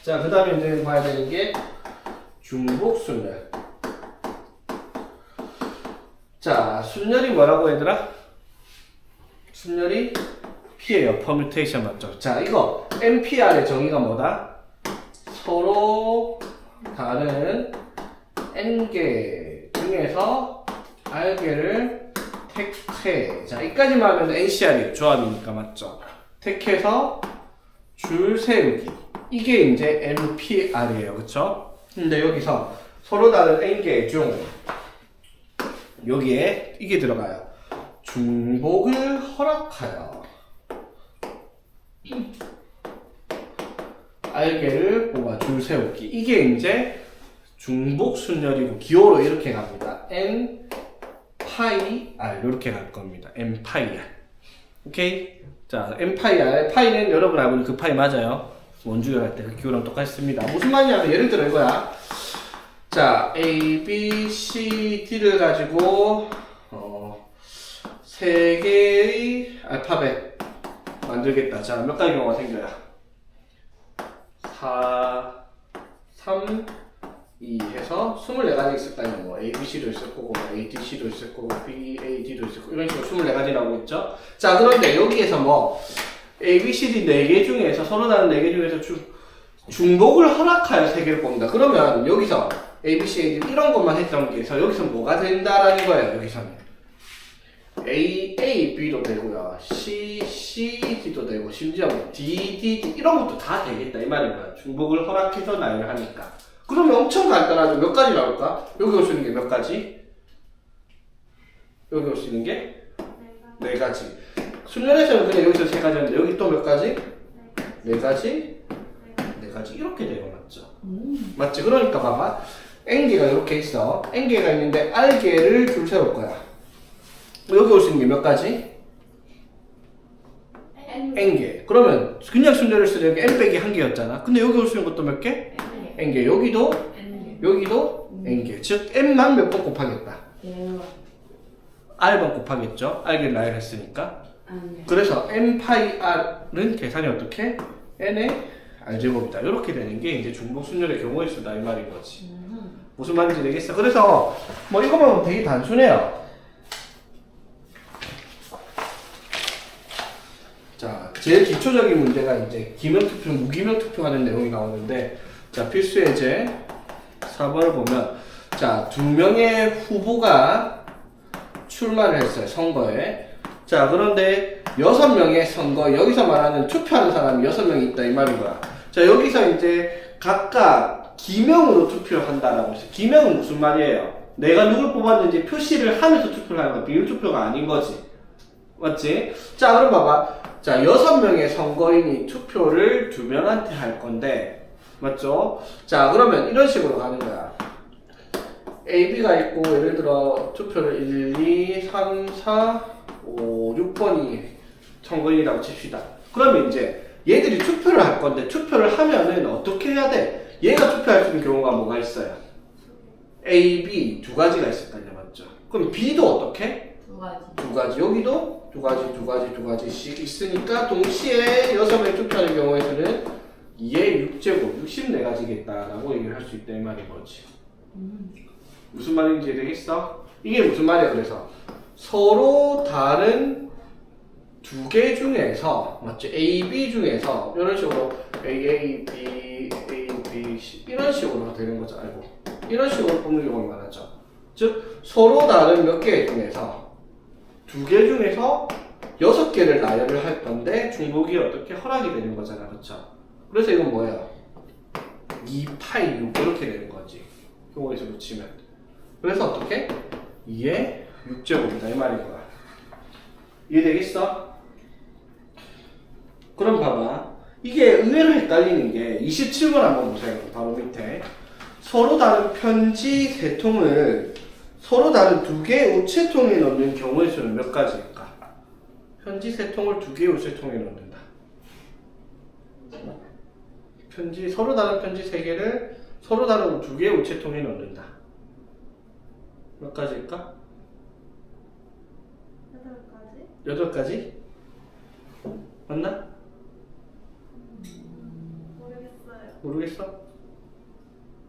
자, 그 다음에 이제 봐야 되는 게 중복순열. 자, 순열이 뭐라고 얘들아? 순열이 P예요. 퍼뮤테이션 맞죠? 자, 이거 NPR의 정의가 뭐다? 서로 다른 N개 중에서 R개를 택해. 자, 이까지만 하면 NCR이에요. 조합이니까 맞죠? 택해서 줄 세우기. 이게 이제 NPR이에요. 그쵸? 근데 여기서 서로 다른 N개 중 여기에 이게 들어가요. 중복을 허락하여 R개를 뽑아 줄 세우기. 이게 이제 중복 순열이고 기호로 이렇게 갑니다. N 파이 R 이렇게 갈 겁니다. N 파이 R. 오케이? 자, N 파이 R. 파이는 여러분 알고 있는 그 파이 맞아요. 원주열 할 때 그 기호랑 똑같습니다. 무슨 말이냐면 예를 들어 이거야. 자, A, B, C, D를 가지고 세 개의 알파벳 만들겠다. 자, 몇 가지 경우가 생겨요? 4, 3, 2 해서 24가지 있을 거 아니에요. 뭐 A, B, C도 있을 거고, A, D, C도 있을 거고, B, A, D도 있을 거고, 이런 식으로 24가지라고 했죠. 자, 그런데 여기에서 뭐 A, B, C, D 4개 중에서 서로 다른 4개 중에서 중복을 허락하여 3개를 뽑는다. 그러면 여기서 A, B, C, A, D 이런 것만 했던 게서 여기서 뭐가 된다라는 거예요. 여기서는 A, A, B도 되고요. C, C, D도 되고 심지어 뭐 D, D, D 이런 것도 다 되겠다 이 말인 거야. 중복을 허락해서 나열을 하니까. 그러면 엄청 간단하죠. 몇 가지 나올까? 여기 올 수 있는 게 몇 가지? 여기 올 수 있는 게 4가지. 순열에서는 그냥 여기서 3가지였는데 여기 또 몇 가지? 4가지? 4가지 이렇게 돼요. 맞죠? 맞지? 그러니까 봐봐. N개가 이렇게 있어. N개가 있는데 R개를 줄 세울 거야. 여기 올 수 있는 게 몇 가지? N개. 그러면 그냥 순열을 쓰려면 N 빼기 1개였잖아. 근데 여기 올 수 있는 것도 몇 개? N개. 여기도? 여기도? N개. 즉 N만 몇 번 곱하겠다? R번 곱하겠죠? R개를 나열했으니까. 그래서 N 파이 R은 계산이 어떻게? N의 R제곱이다. 이렇게 되는 게 이제 중복 순열의 경우의 수다 이 말인 거지. 무슨 말인지 되겠어? 그래서 뭐 이거만 보면 되게 단순해요. 자, 제일 기초적인 문제가 이제 기명투표, 무기명투표 하는 내용이 나오는데, 자, 필수예제 4번을 보면, 자, 2명의 후보가 출마를 했어요, 선거에. 자, 그런데 6명의 선거, 여기서 말하는 투표하는 사람이 6명이 있다, 이 말인 거야. 자, 여기서 이제 각각 기명으로 투표를 한다라고 했어요. 기명은 무슨 말이에요? 내가 누굴 뽑았는지 표시를 하면서 투표를 하는 거야. 비밀투표가 아닌 거지. 맞지? 자, 그럼 봐봐. 자, 6명의 선거인이 투표를 2명한테 할 건데, 맞죠? 자, 그러면 이런 식으로 가는 거야. A, B가 있고, 예를 들어, 투표를 1, 2, 3, 4, 5, 6번이 선거인이라고 칩시다. 그러면 이제 얘들이 투표를 할 건데, 투표를 하면은 어떻게 해야 돼? 얘가 투표할 수 있는 경우가 뭐가 있어요? A, B 2가지가 있을 거 아니야, 맞죠? 그럼 B도 어떻게? 2가지. 여기도 2가지씩 있으니까 동시에 6명이 투표하는 경우에는 2의 6제곱 64가지겠다라고 얘기를 할 수 있다 이 말인 거지. 무슨 말인지 되겠어? 이게 무슨 말이야? 그래서 서로 다른 2개 중에서 맞죠? A, B 중에서 이런 식으로 A, B, C 이런 식으로 되는 거죠. 알고 이런 식으로 뽑는 경우가 많았죠. 즉 서로 다른 몇 개 중에서 2개 중에서 6개를 나열을 할 건데 중복이 어떻게 허락이 되는 거잖아. 그쵸? 그래서 이건 뭐예요? 2파이 6 이렇게 되는 거지. 경우에서 붙이면. 그래서 어떻게? 2의 6제곱이다 이 말인 거야. 이해되겠어? 그럼 봐봐. 이게 의외로 헷갈리는 게 27번 한번 보세요. 바로 밑에. 서로 다른 편지 3통을 서로 다른 2개의 우체통에 넣는 경우의 수는 몇 가지일까? 편지 3통을 2개의 우체통에 넣는다. 서로 다른 편지 3개를 서로 다른 2개의 우체통에 넣는다. 몇 가지일까? 8가지? 8가지? 맞나? 모르겠어?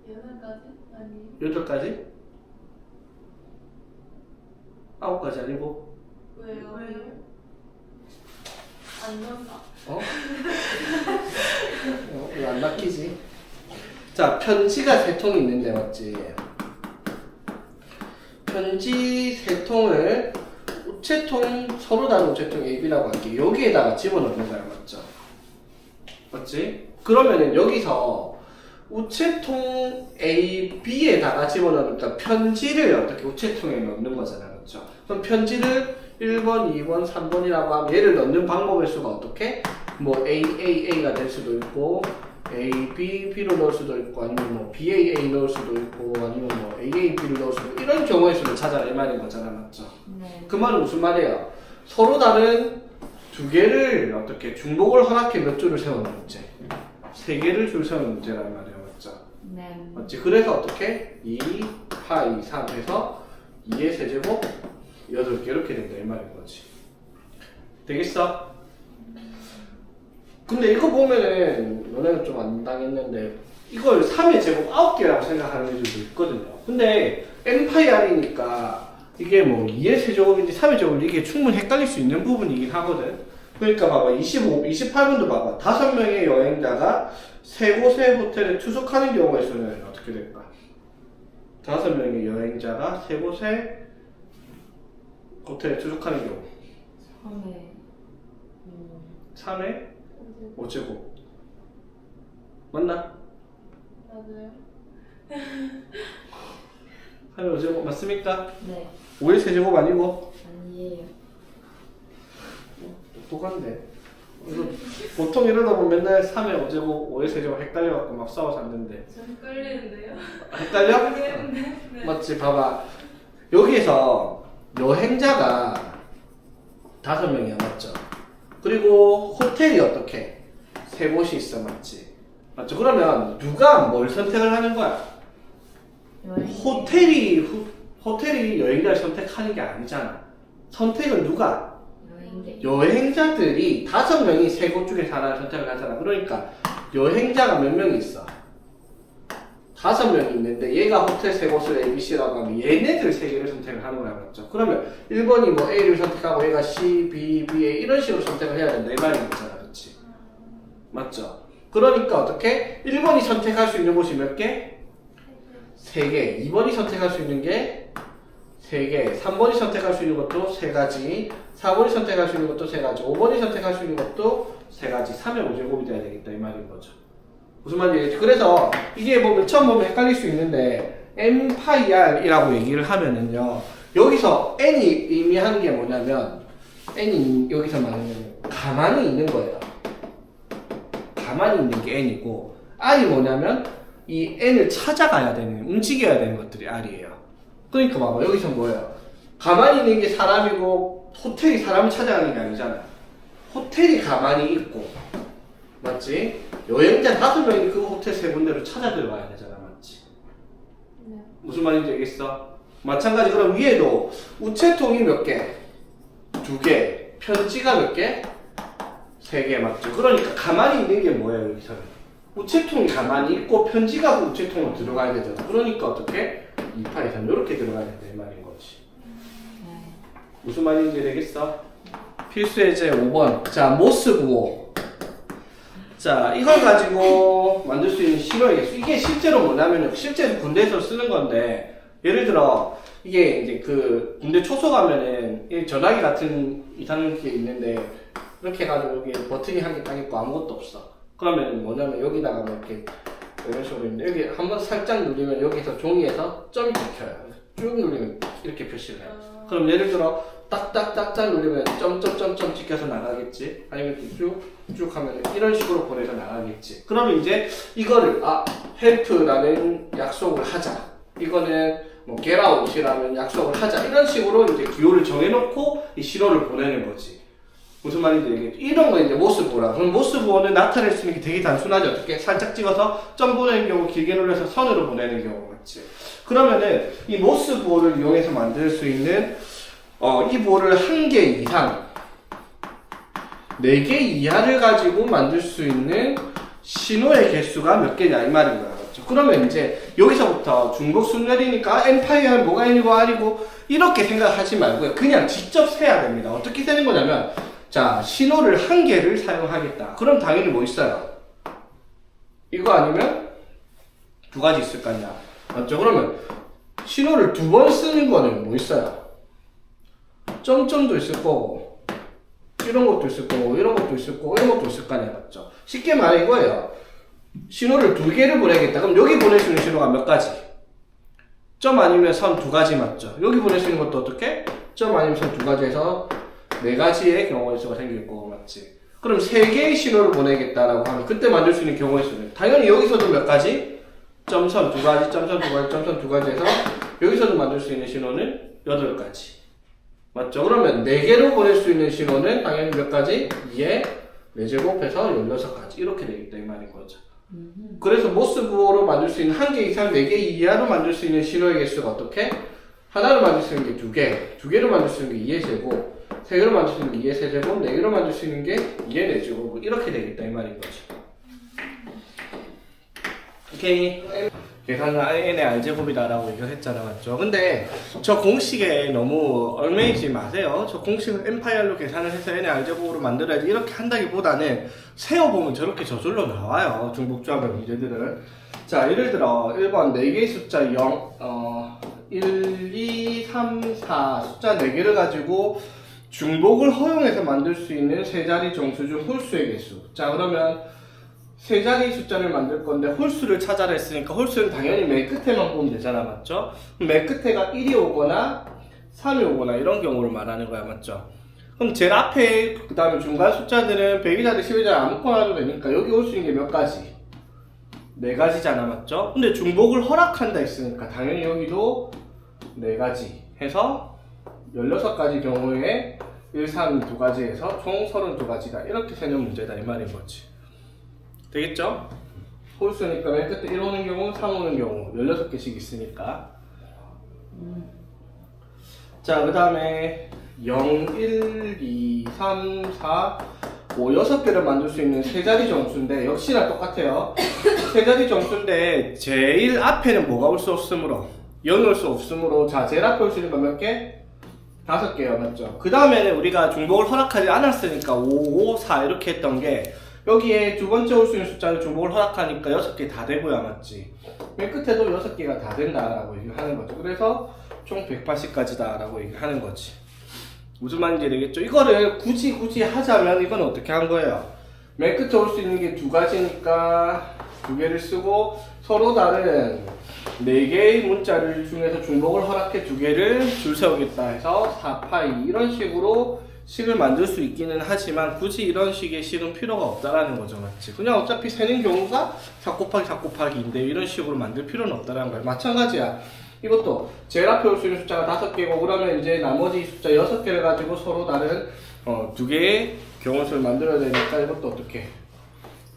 8가지? 아니 8가지? 9가지 아니고? 왜요? 안 넣나? 어? 이거 안 낚이지? 자, 편지가 3통이 있는데 맞지? 편지 3통을 우체통, 서로 다른 우체통 AB라고 할게. 여기에다가 집어넣는 거야, 맞죠? 맞지? 그러면은 여기서 우체통 A, B에다가 집어넣으니까 편지를 어떻게 우체통에 넣는 거잖아, 맞죠? 그럼 편지를 1번, 2번, 3번이라고 하면 얘를 넣는 방법의 수가 어떻게? 뭐 AAA가 될 수도 있고 A, B, B로 넣을 수도 있고 아니면 뭐 BAA 넣을 수도 있고 아니면 뭐 AA, B를 넣을 수도 있고 이런 경우의 수를 찾아라 이 말인 거잖아, 맞죠? 네. 그 말은 무슨 말이에요? 서로 다른 두 개를 어떻게 중복을 허락해 몇 줄을 세우는 문제 3개를 줄 세우는 문제라는 말이에요, 맞죠? 네. 맞지? 그래서 어떻게? 2, 파이, 3 해서 2의 세제곱 8개 이렇게 된다 이 말인 거지. 되겠어? 근데 이거 보면은 너네는 좀 안 당했는데 이걸 3의 제곱 9개라고 생각하는 애들도 있거든요. 근데 n파이 r이니까 이게 뭐 2의 세제곱인지 3의 제곱인지 이게 충분히 헷갈릴 수 있는 부분이긴 하거든. 그러니까 봐봐 28분도 봐봐 5명의 여행자가 3곳의 호텔에 투숙하는 경우의 수는 어떻게 될까? 5명의 여행자가 3곳의 호텔에 투숙하는 경우 3회 5제곱 맞나? 맞아요. 3회 5제곱 맞습니까? 네. 5의 세제곱 아니고? 아니에요. 똑똑한데 이거 보통 이러다 보면 맨날 3회 5제곱 5의 세제곱 헷갈려갖고 막 싸워 잤는데 좀 헷갈리는데요? 헷갈려? 모르겠는데. 네. 맞지? 봐봐 여기에서 여행자가 5명이야 맞죠? 그리고 호텔이 어떻게? 3곳이 있어 맞지? 맞죠? 그러면 누가 뭘 선택을 하는 거야? 호텔이 여행자를 선택하는 게 아니잖아. 선택은 누가? 여행자들이 5명이 3곳 중에 하나를 선택을 하잖아. 그러니까 여행자가 몇 명이 있어? 5명이 있는데 얘가 호텔 3곳을 ABC라고 하면 얘네들 3개를 선택을 하는 거야 맞죠? 그러면 1번이 뭐 A를 선택하고 얘가 C, B, B, A 이런 식으로 선택을 해야 된다 이 말인 거잖아 그렇지? 맞죠? 그러니까 어떻게? 1번이 선택할 수 있는 곳이 몇 개? 3개 2번이 선택할 수 있는 게 3개 3번이 선택할 수 있는 것도 3가지 4번이 선택할 수 있는 것도 3가지 5번이 선택할 수 있는 것도 3가지 3의 5제곱이 돼야 되겠다 이 말인 거죠. 무슨 말인지 그래서 이게 보면 처음 보면 헷갈릴 수 있는데 n파이 r이라고 얘기를 하면은요 여기서 n이 의미하는 게 뭐냐면 n이 여기서 말하면 가만히 있는 거예요. 가만히 있는 게 n이고 r이 뭐냐면 이 n을 찾아가야 되는 움직여야 되는 것들이 r이에요. 그러니까 봐봐 여기서 뭐예요? 가만히 있는 게 사람이고 호텔이 사람을 찾아가는 게 아니잖아. 호텔이 가만히 있고 맞지? 여행자 5명이 그 호텔 3군데로 찾아 들어가야 되잖아 맞지? 네. 무슨 말인지 알겠어? 마찬가지 그럼 위에도 우체통이 몇 개? 2개 편지가 몇 개? 3개 맞죠? 그러니까 가만히 있는 게 뭐예요 여기서는? 우체통이 가만히 있고 편지가 그 우체통으로 들어가야 되잖아. 그러니까 어떻게? 2파이 3 이렇게 들어가야 된다 이 말인 거지. 무슨 말인지 되겠어? 필수 예제 5번 자 모스 부호 자 이걸 가지고 만들 수 있는 실효의 개수 이게 실제로 뭐냐면 실제 군대에서 쓰는 건데 예를 들어 이게 이제 그 군대 초소 가면은 이 전화기 같은 이상한 게 있는데 이렇게 해가지고 여기 버튼이 한 개 딱 있고 아무것도 없어. 그러면 뭐냐면 여기다가 뭐 이렇게 이런 식으로 있는데 여기 한번 살짝 누르면 여기서 종이에서 점이 찍혀요. 쭉 누르면 이렇게 표시를 해요. 그럼 예를 들어 딱딱딱딱 누르면 점점점점 찍혀서 나가겠지. 아니면 쭉쭉 하면 이런 식으로 보내서 나가겠지. 그러면 이제 이거를 help라는 약속을 하자. 이거는 뭐 get out이라는 약속을 하자. 이런 식으로 이제 기호를 정해놓고 이 신호를 보내는 거지. 무슨 말인지 얘기해. 이런 거 이제 모스 부호라. 그럼 모스 부호는 나타낼 수 있는 게 되게 단순하죠. 어떻게 살짝 찍어서 점 보내는 경우 길게 눌러서 선으로 보내는 경우 같지. 그러면은 이 모스 부호를 이용해서 만들 수 있는 이 부호를 1개 이상 4개 이하를 가지고 만들 수 있는 신호의 개수가 몇 개냐 이 말인 거야. 맞죠? 그러면 이제 여기서부터 중복 순열이니까 n파이는 뭐가 n이고 r이고 이렇게 생각하지 말고요. 그냥 직접 세야 됩니다. 어떻게 세는 거냐면 자, 신호를 한 개를 사용하겠다. 그럼 당연히 뭐 있어요? 이거 아니면 두 가지 있을 거 아니야. 맞죠? 그러면 신호를 두 번 쓰는 거는 뭐 있어요? 점점도 있을 거고 이런 것도 있을 거고 이런 것도 있을 거고 이런 것도 있을 거 아니야. 맞죠? 쉽게 말해 이거예요. 신호를 두 개를 보내겠다. 그럼 여기 보낼 수 있는 신호가 몇 가지? 점 아니면 선 두 가지 맞죠? 여기 보낼 수 있는 것도 어떻게? 점 아니면 선 두 가지에서 네 가지의 경우의 수가 생길 거고 맞지? 그럼 세 개의 신호를 보내겠다라고 하면 그때 만들 수 있는 경우의 수는 당연히 여기서도 몇 가지? 점선 두 가지, 점선 두 가지, 점선 두 가지에서 여기서도 만들 수 있는 신호는 8가지. 맞죠? 그러면 4개로 보낼 수 있는 신호는 당연히 몇 가지? 2에 4제곱해서 16가지. 이렇게 되겠다 이 말인 거죠. 그래서 모스부호로 만들 수 있는 1개 이상 4개 이하로 만들 수 있는 신호의 개수가 어떻게? 하나로 만들 수 있는 게 2개, 2개로 만들 수 있는 게 2의 제곱, 3개로 만들 수 있는 게 2의 세제곱, 4개로 만들 수 있는 게 2의 4제곱. 이렇게 되겠다 이 말인 거죠. 오케이. 계산은 n의 r제곱이다라고 얘기를 했잖아, 맞죠? 근데 저 공식에 너무 얽매이지 마세요. 저 공식을 n파이로 계산을 해서 n의 r제곱으로 만들어야지 이렇게 한다기보다는 세어보면 저렇게 저절로 나와요. 중복조합의 문제들을. 자, 예를 들어 1번 4개의 숫자 1, 2, 3, 4 숫자 4개를 가지고 중복을 허용해서 만들 수 있는 세 자리 정수 중 홀수의 개수. 자, 그러면 세 자리 숫자를 만들 건데 홀수를 찾아라 했으니까 홀수는 당연히 맨 끝에만 보면 되잖아, 맞죠? 맨 끝에가 1이 오거나 3이 오거나 이런 경우를 말하는 거야, 맞죠? 그럼 제일 앞에 그 다음에 중간 숫자들은 100이자리 10이자리 아무거나 해도 되니까 여기 올 수 있는 게 몇 가지? 4가지잖아, 맞죠? 근데 중복을 허락한다 했으니까 당연히 여기도 4가지 해서 16가지 경우에 1, 3, 2가지 해서 총 32가지다 이렇게 세는 문제다 이 말인 거지. 되겠죠? 홀수니까 맨 끝에 1 오는 경우, 3 오는 경우 16개씩 있으니까. 자, 그 다음에 0, 1, 2, 3, 4, 5, 6개를 만들 수 있는 세 자리 정수인데 역시나 똑같아요. 세 자리 정수인데 제일 앞에는 뭐가 올 수 없으므로 0이 올 수 없으므로 자, 제일 앞에 올 수 있는 건 몇 개? 5개요, 맞죠? 그 다음에는 우리가 중복을 허락하지 않았으니까 5, 5, 4 이렇게 했던 게 여기에 두 번째 올 수 있는 숫자를 중복을 허락하니까 6개 다 되고야, 맞지? 맨 끝에도 6개가 다 된다라고 얘기하는 거죠. 그래서 총 180가지다 라고 얘기하는 거지. 무슨 말인지 되겠죠? 이거를 굳이 하자면 이건 어떻게 한 거예요? 맨 끝에 올 수 있는 게 2가지니까 2개를 쓰고 서로 다른 4개의 문자를 중에서 중복을 허락해 2개를 줄 세우겠다 해서 4파이 이런 식으로 식을 만들 수 있기는 하지만 굳이 이런 식의 식은 필요가 없다라는 거죠, 맞지? 그냥 어차피 세는 경우가 4 곱하기 4 곱하기인데 이런 식으로 만들 필요는 없다라는 거예요. 마찬가지야. 이것도 제일 앞에 올 수 있는 숫자가 5개고 그러면 이제 나머지 숫자 6개를 가지고 서로 다른 2개의 경우수를 만들어야 되니까 이것도 어떻게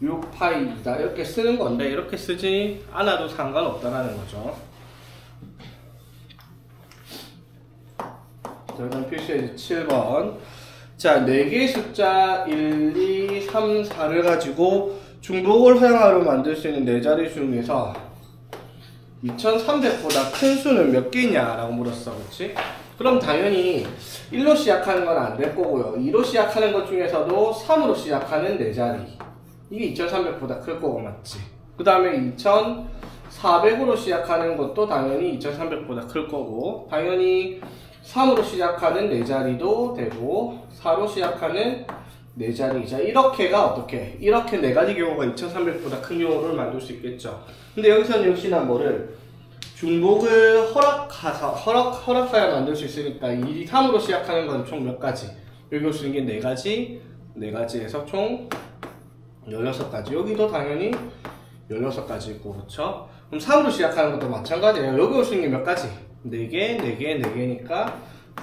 6파이다 이렇게 쓰는 건데 이렇게 쓰지 않아도 상관없다라는 거죠. 자, 그다음 필수예제 7번. 자, 4개의 숫자 1, 2, 3, 4를 가지고 중복을 허용하로 만들 수 있는 4자리 중에서 2300보다 큰 수는 몇 개냐라고 물었어, 그렇지? 그럼 당연히 1로 시작하는 건 안 될 거고요. 2로 시작하는 것 중에서도 3으로 시작하는 4자리. 이게 2300보다 클 거고, 맞지? 그 다음에 2400으로 시작하는 것도 당연히 2300보다 클 거고, 당연히 3으로 시작하는 4자리도 되고 4로 시작하는 4자리이자 이렇게가 어떻게? 이렇게 4가지 경우가 2300보다 큰 경우를 만들 수 있겠죠. 근데 여기서는 역시나 뭐를 중복을 허락하야 만들 수 있으니까 2, 3으로 시작하는 건 총 몇 가지? 여기 올 수 있는 게 4가지, 4가지에서 총 16가지. 여기도 당연히 16가지고, 그렇죠? 그럼 3으로 시작하는 것도 마찬가지예요. 여기 올 수 있는 게 몇 가지? 4개, 4개, 4개니까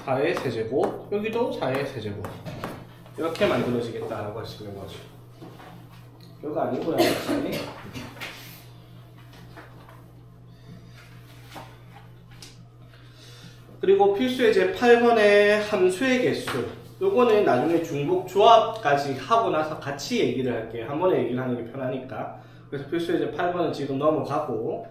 4의 세제곱, 여기도 4의 세제곱. 이렇게 만들어지겠다라고 할 수 있는 거죠. 이거 아니고요, 아니? 그리고 필수예제 8번의 함수의 개수. 요거는 나중에 중복 조합까지 하고 나서 같이 얘기를 할게요. 한 번에 얘기를 하는 게 편하니까. 그래서 필수예제 8번은 지금 넘어가고